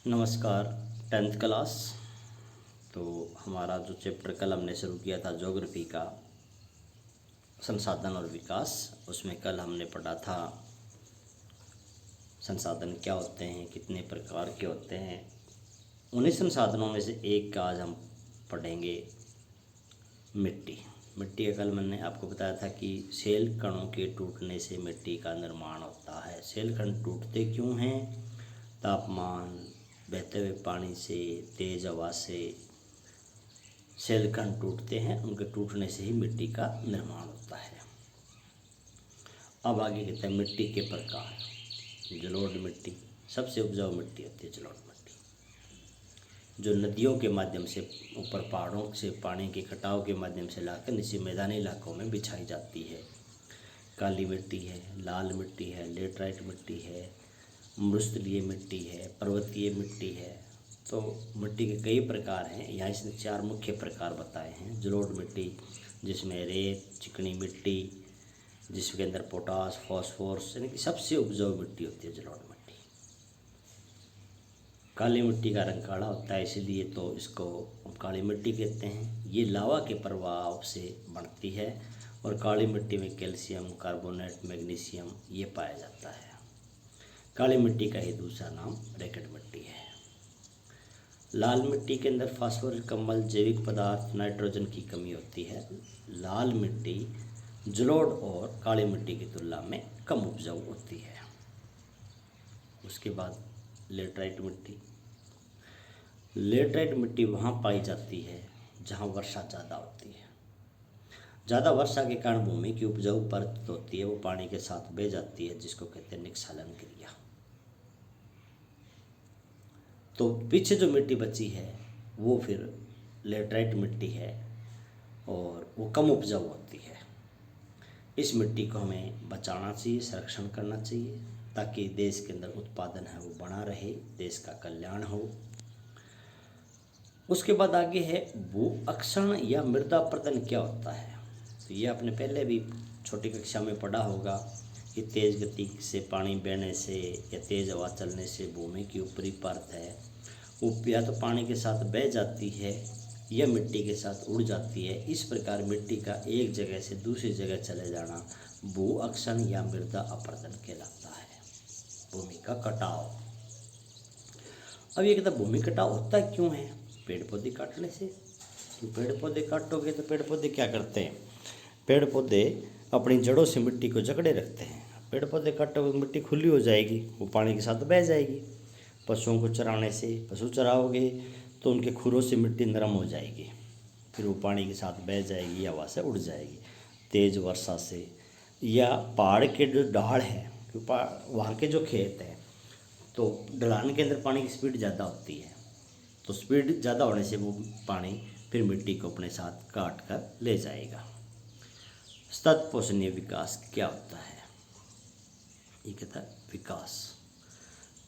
नमस्कार। 10th class. तो हमारा जो चैप्टर कल हमने शुरू किया था ज्योग्राफी का संसाधन और विकास, उसमें कल हमने पढ़ा था संसाधन क्या होते हैं, कितने प्रकार के होते हैं। उन्हीं संसाधनों में से एक का आज हम पढ़ेंगे मिट्टी। मिट्टी का कल मैंने आपको बताया था कि सेल कणों के टूटने से मिट्टी का निर्माण होता है। सेल कण टूटते क्यों हैं? तापमान, बहते हुए पानी से, तेज हवा से सेल कण टूटते हैं। उनके टूटने से ही मिट्टी का निर्माण होता है। अब आगे कहते हैं मिट्टी के प्रकार। जलोढ़ मिट्टी सबसे उपजाऊ मिट्टी होती है। जलोढ़ मिट्टी जो नदियों के माध्यम से ऊपर पहाड़ों से पानी के कटाव के माध्यम से लाकर नीचे मैदानी इलाकों में बिछाई जाती है। काली मिट्टी है, लाल मिट्टी है, लेटराइट मिट्टी है, मृस्थलीय मिट्टी है, पर्वतीय मिट्टी है। तो मिट्टी के कई प्रकार हैं। यहाँ इसने 4 मुख्य प्रकार बताए हैं। जलोढ़ मिट्टी जिसमें रेत, चिकनी मिट्टी, जिसके अंदर पोटास, फॉस्फोरस यानी कि सबसे उपजाऊ मिट्टी होती है जलोढ़ मिट्टी। काली मिट्टी का रंग काला होता है, इसीलिए तो इसको हम काली मिट्टी कहते हैं। ये लावा के प्रभाव से बनती है और काली मिट्टी में कैल्शियम, कार्बोनेट, मैग्नीशियम ये पाया जाता है। काली मिट्टी का ही दूसरा नाम रेगड मिट्टी है। लाल मिट्टी के अंदर फास्फोरस कम्बल, जैविक पदार्थ, नाइट्रोजन की कमी होती है। लाल मिट्टी जलोढ़ और काली मिट्टी की तुलना में कम उपजाऊ होती है। उसके बाद लेटराइट मिट्टी। लेटराइट मिट्टी वहाँ पाई जाती है जहाँ वर्षा ज़्यादा होती है। ज़्यादा वर्षा के कारण भूमि की उपजाऊ परत होती है वो पानी के साथ बह जाती है, जिसको कहते हैं निस्खलन क्रिया। तो पीछे जो मिट्टी बची है वो फिर लेटराइट मिट्टी है और वो कम उपजाऊ होती है। इस मिट्टी को हमें बचाना चाहिए, संरक्षण करना चाहिए, ताकि देश के अंदर उत्पादन है वो बना रहे, देश का कल्याण हो। उसके बाद आगे है भू अक्षरण या मृदा अपरदन क्या होता है। तो ये आपने पहले भी छोटी कक्षा में पढ़ा होगा कि तेज़ गति से पानी बहने से या तेज़ हवा चलने से भूमि की ऊपरी परत है वो या तो पानी के साथ बह जाती है या मिट्टी के साथ उड़ जाती है। इस प्रकार मिट्टी का एक जगह से दूसरी जगह चले जाना भू अक्षरण या मृदा अपरदन कहलाता है, भूमि का कटाव। अब ये कहता भूमि कटाव होता क्यों है? पेड़ पौधे काटने से। पेड़ पौधे काटोगे तो पेड़ पौधे क्या करते हैं? पेड़ पौधे अपनी जड़ों से मिट्टी को जकड़े रखते हैं। पेड़ पौधे काटोगे मिट्टी खुली हो जाएगी, वो पानी के साथ बह जाएगी। पशुओं को चराने से, पशु चराओगे तो उनके खुरों से मिट्टी नरम हो जाएगी, फिर वो पानी के साथ बह जाएगी, हवा से उड़ जाएगी। तेज़ वर्षा से या पहाड़ के जो ढाल है, वहाँ के जो खेत हैं तो ढलान के अंदर पानी की स्पीड ज़्यादा होती है, तो स्पीड ज़्यादा होने से वो पानी फिर मिट्टी को अपने साथ काट कर ले जाएगा। सतत पोषणीय विकास क्या होता है? ये कहता है विकास।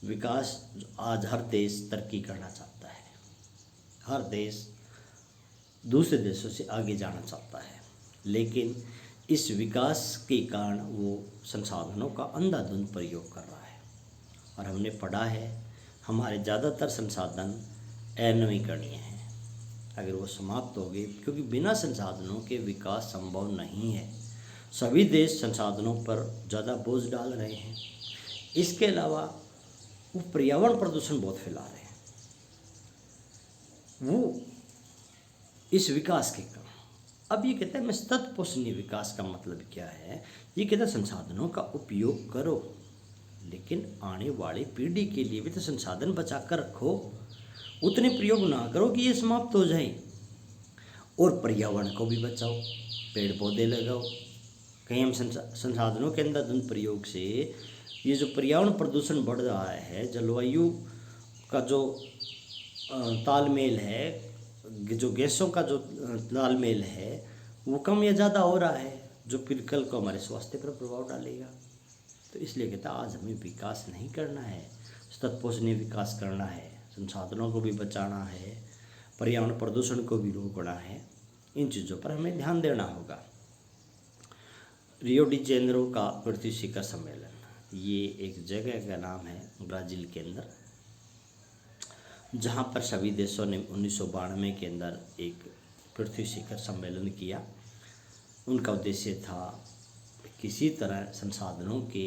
विकास आज हर देश तरक्की करना चाहता है, हर देश दूसरे देशों से आगे जाना चाहता है, लेकिन इस विकास के कारण वो संसाधनों का अंधाधुंध प्रयोग कर रहा है। और हमने पढ़ा है हमारे ज़्यादातर संसाधन अनवीकरणीय हैं। अगर वो समाप्त हो गए, क्योंकि बिना संसाधनों के विकास संभव नहीं है। सभी देश संसाधनों पर ज़्यादा बोझ डाल रहे हैं। इसके अलावा वो पर्यावरण प्रदूषण बहुत फैला रहे हैं, वो इस विकास के कारण। अब ये कहते हैं मैं सतत पोषणीय विकास का मतलब क्या है? ये कहते हैं संसाधनों का उपयोग करो, लेकिन आने वाली पीढ़ी के लिए भी तो संसाधन बचा कर रखो। उतने प्रयोग ना करो कि ये समाप्त हो जाए। और पर्यावरण को भी बचाओ, पेड़ पौधे लगाओ। कहीं हम संसाधनों के अंधाधुंध प्रयोग से ये जो पर्यावरण प्रदूषण बढ़ रहा है, जलवायु का जो तालमेल है, जो गैसों का जो तालमेल है वो कम या ज़्यादा हो रहा है, जो फिर कल को हमारे स्वास्थ्य पर प्रभाव डालेगा। तो इसलिए कहता आज हमें विकास नहीं करना है, सतत पोषणीय विकास करना है, संसाधनों को भी बचाना है, पर्यावरण प्रदूषण को भी रोकना है। इन चीज़ों पर हमें ध्यान देना होगा। रियो डी जेनेरो का पृथ्वी शिखर सम्मेलन, ये एक जगह का नाम है ब्राज़ील के अंदर। जहाँ पर सभी देशों ने 1992 के अंदर एक पृथ्वी शिखर सम्मेलन किया। उनका उद्देश्य था किसी तरह संसाधनों के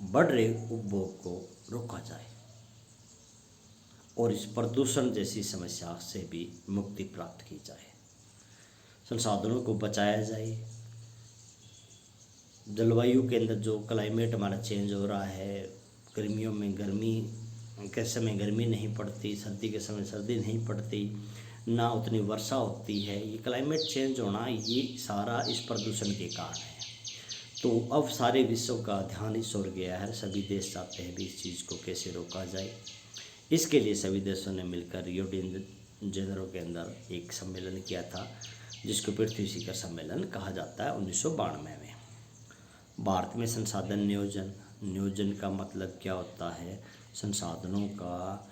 बढ़ रहे उपभोग को रोका जाए और इस प्रदूषण जैसी समस्या से भी मुक्ति प्राप्त की जाए, संसाधनों को बचाया जाए। जलवायु के अंदर जो क्लाइमेट हमारा चेंज हो रहा है, गर्मियों में गर्मी के समय गर्मी नहीं पड़ती, सर्दी के समय सर्दी नहीं पड़ती, ना उतनी वर्षा होती है, ये क्लाइमेट चेंज होना ये सारा इस प्रदूषण के कारण है। तो अब सारे विश्व का ध्यान इस ओर गया है, सभी देश चाहते हैं भी इस चीज़ को कैसे रोका जाए। इसके लिए सभी देशों ने मिलकर रियो डी जेनेरो के अंदर एक सम्मेलन किया था, जिसको पृथ्वी शिखर सम्मेलन कहा जाता है 1992 में। भारत में संसाधन नियोजन का मतलब क्या होता है? संसाधनों का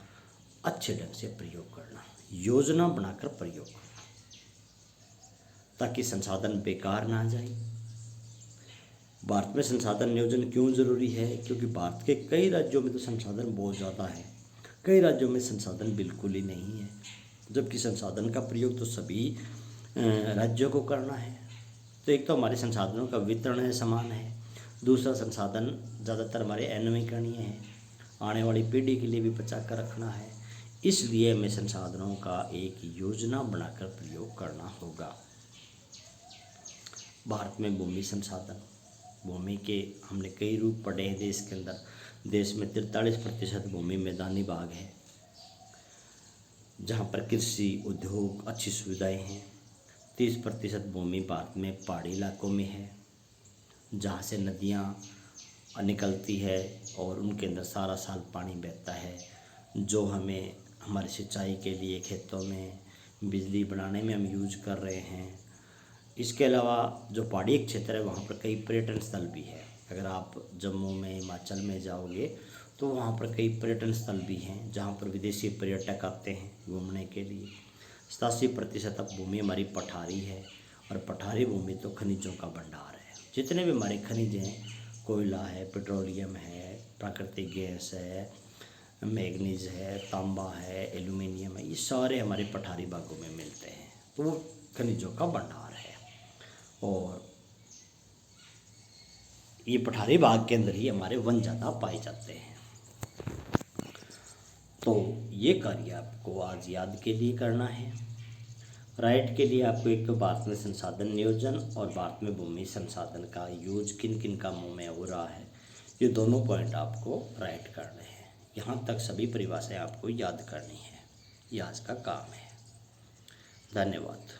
अच्छे ढंग से प्रयोग करना, योजना बनाकर प्रयोग करना, ताकि संसाधन बेकार ना जाए। भारत में संसाधन नियोजन क्यों ज़रूरी है? क्योंकि भारत के कई राज्यों में तो संसाधन बहुत ज़्यादा है, कई राज्यों में संसाधन बिल्कुल ही नहीं है, जबकि संसाधन का प्रयोग तो सभी राज्यों को करना है। तो एक तो हमारे संसाधनों का वितरण है, समान है, दूसरा संसाधन ज़्यादातर हमारे अनवीकरणीय है, आने वाली पीढ़ी के लिए भी बचा कर रखना है। इसलिए हमें संसाधनों का एक योजना बनाकर प्रयोग करना होगा। भारत में भूमि संसाधन, भूमि के हमने कई रूप पढ़े हैं देश के अंदर। देश में 43% भूमि मैदानी भाग है, जहाँ पर कृषि उद्योग अच्छी सुविधाएं हैं। 30% भूमि भारत में पहाड़ी इलाकों में है, जहाँ से नदियाँ निकलती है और उनके अंदर सारा साल पानी बहता है, जो हमें हमारी सिंचाई के लिए, खेतों में बिजली बनाने में हम यूज कर रहे हैं। इसके अलावा जो पहाड़ी क्षेत्र है वहाँ पर कई पर्यटन स्थल भी है। अगर आप जम्मू में, हिमाचल में जाओगे तो वहाँ पर कई पर्यटन स्थल भी हैं, जहाँ पर विदेशी पर्यटक आते हैं घूमने के लिए। 87% अब भूमि हमारी पठारी है, और पठारी भूमि तो खनिजों का भंडार है। जितने भी हमारे खनिज हैं, कोयला है, पेट्रोलियम है, प्राकृतिक गैस है, मैग्नीज है, तांबा है, एल्यूमिनियम है, ये सारे हमारे पठारी भागों में मिलते हैं। तो वो खनिजों का भंडार है, और ये पठारी भाग के अंदर ही हमारे वन ज़्यादा पाए जाते हैं। तो ये कार्य आपको आज याद के लिए करना है। राइट के लिए आपको एक तो भारत में संसाधन नियोजन और भारत में भूमि संसाधन का यूज किन किन कामों में हो रहा है, ये दोनों पॉइंट आपको राइट करने हैं। यहाँ तक सभी परिभाषाएं आपको याद करनी है, ये आज का काम है। धन्यवाद।